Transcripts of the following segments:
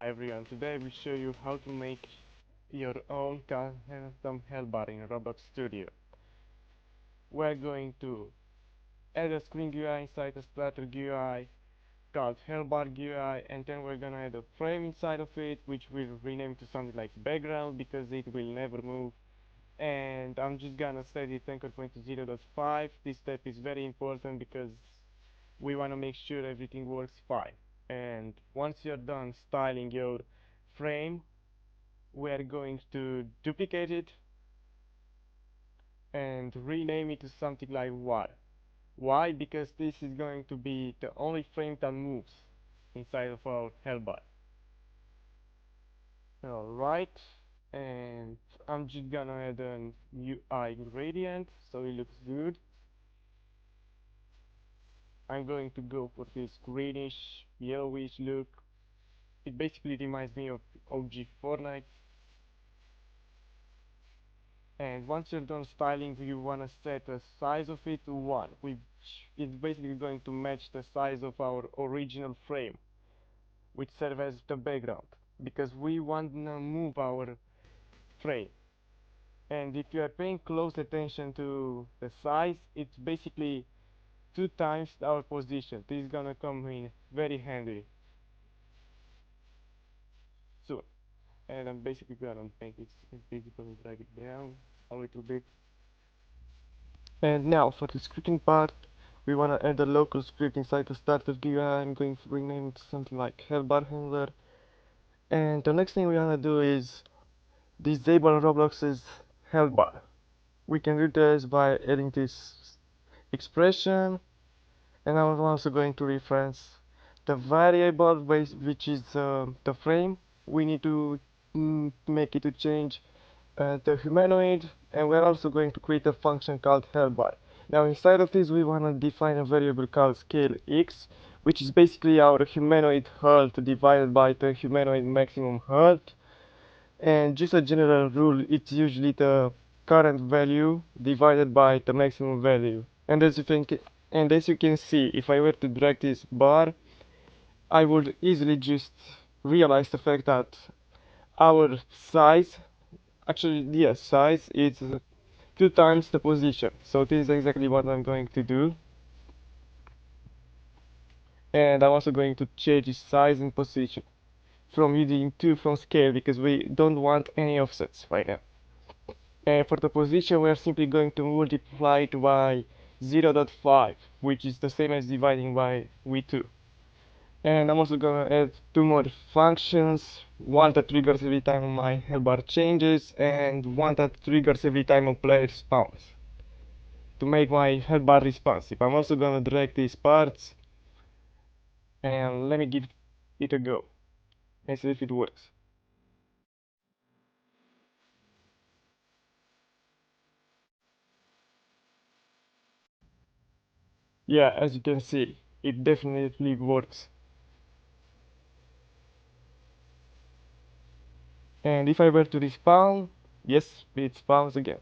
Hi everyone, today we show you how to make your own custom health bar in Roblox Studio. We're going to add a screen GUI inside a starter GUI called health bar GUI, and then we're gonna add a frame inside of it, which we'll rename to something like background because it will never move. And I'm just gonna set it anchor point to 0.5. This step is very important because we wanna make sure everything works fine. And once you're done styling your frame, we're going to duplicate it and rename it to something like Y. Why? Because this is going to be the only frame that moves inside of our health bar. Alright, and I'm just gonna add an UI gradient so it looks good. I'm going to go for this greenish, yellowish look. It basically reminds me of OG Fortnite. And once you're done styling, you want to set the size of it to 1, which is basically going to match the size of our original frame, which serves as the background, because we want to move our frame. And if you are paying close attention to the size, it's basically 2 times our position. This is gonna come in very handy soon. And I'm basically gonna make it invisible and drag it down a little bit. And now for the scripting part, we want to add a local script inside the starter GUI. I'm going to rename it something like Health Bar Handler. And the next thing we want to do is disable Roblox's Health Bar. We can do this by adding this expression, and I'm also going to reference the variable which is the frame. We need to make it to change the humanoid, and we're also going to create a function called health bar. Now inside of this we want to define a variable called scale x, which is basically our humanoid health divided by the humanoid maximum health. And just a general rule, it's usually the current value divided by the maximum value. And as you can see, if I were to drag this bar, I would easily just realize the fact that our size, actually yes, size is 2 times the position. So this is exactly what I'm going to do. And I'm also going to change the size and position from using 2 from scale because we don't want any offsets right now. And for the position, we are simply going to multiply it by 0.5, which is the same as dividing by v2. And I'm also gonna add 2 more functions, one that triggers every time my health bar changes, and one that triggers every time a player spawns, to make my health bar responsive. I'm also gonna drag these parts, and let me give it a go, and see if it works. Yeah, as you can see, it definitely works. And if I were to respawn, yes, it spawns again.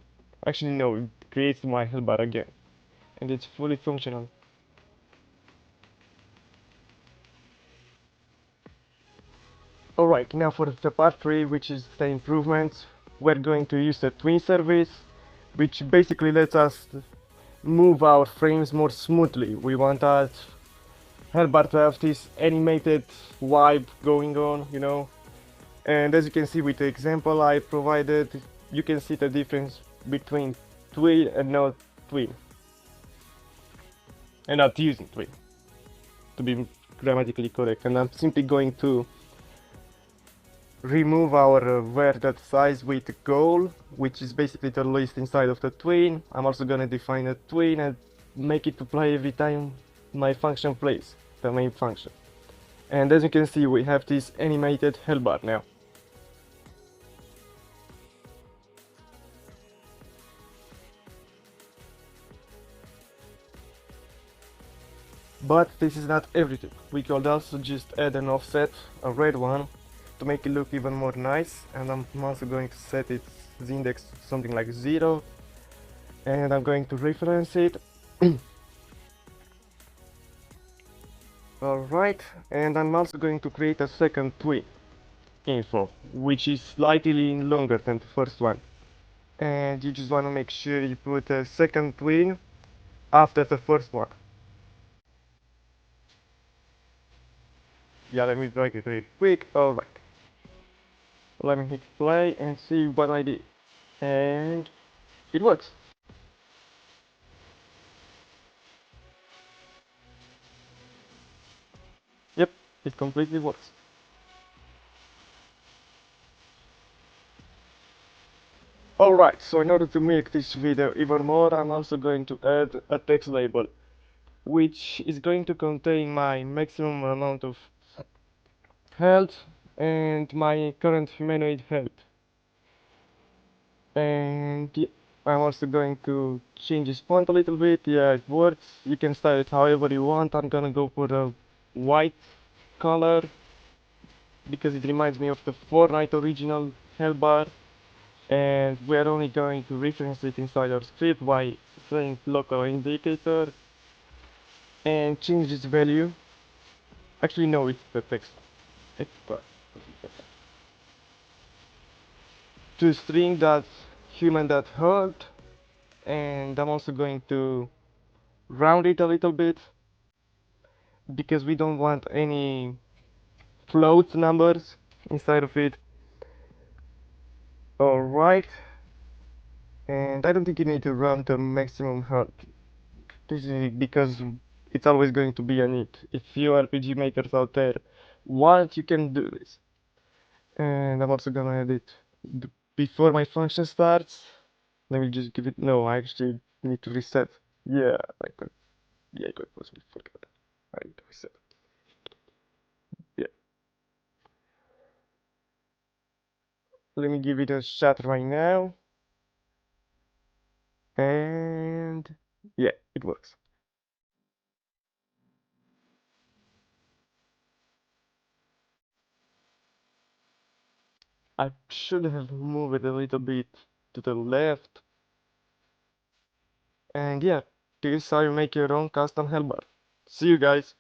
Actually, no, it creates my health bar again. And it's fully functional. Alright, now for the part 3, which is the improvements, we're going to use the twin service, which basically lets us move our frames more smoothly. We want that health bar to have this animated vibe going on, you know. And as you can see with the example I provided, you can see the difference between twin and not twin. And not using twin, to be grammatically correct. And I'm simply going to remove our where that size with goal, which is basically the list inside of the twin. I'm also gonna define a twin and make it to play every time my function plays, the main function. And as you can see, we have this animated health bar now. But this is not everything. We could also just add an offset, a red one, to make it look even more nice. And I'm also going to set its index to something like 0. And I'm going to reference it. Alright, and I'm also going to create a second twin. info, which is slightly longer than the first one. And you just want to make sure you put a second twin after the first one. Yeah, let me drag it really quick. Alright. Let me hit play and see what I did. And it works. Yep, it completely works. Alright, so in order to make this video even more, I'm also going to add a text label, which is going to contain my maximum amount of health and my current humanoid health. And yeah, I'm also going to change this font a little bit. Yeah, it works. You can style it however you want. I'm gonna go for a white color because it reminds me of the Fortnite original Health Bar, and we're only going to reference it inside our script by saying local indicator and change this value. Actually, no, it's the text. Extra. To string that human that hurt, and I'm also going to round it a little bit because we don't want any float numbers inside of it. Alright, and I don't think you need to round the maximum hurt. This is because it's always going to be a need. If you RPG makers out there want, you can do this. And I'm also gonna edit before my function starts. Let me just give it. No, I actually need to reset. Yeah, I could. Yeah, I could possibly forget. I need to reset. Yeah, let me give it a shot right now. And yeah, it works. I should have moved it a little bit to the left. And yeah, this is how you make your own custom hellbar. See you guys.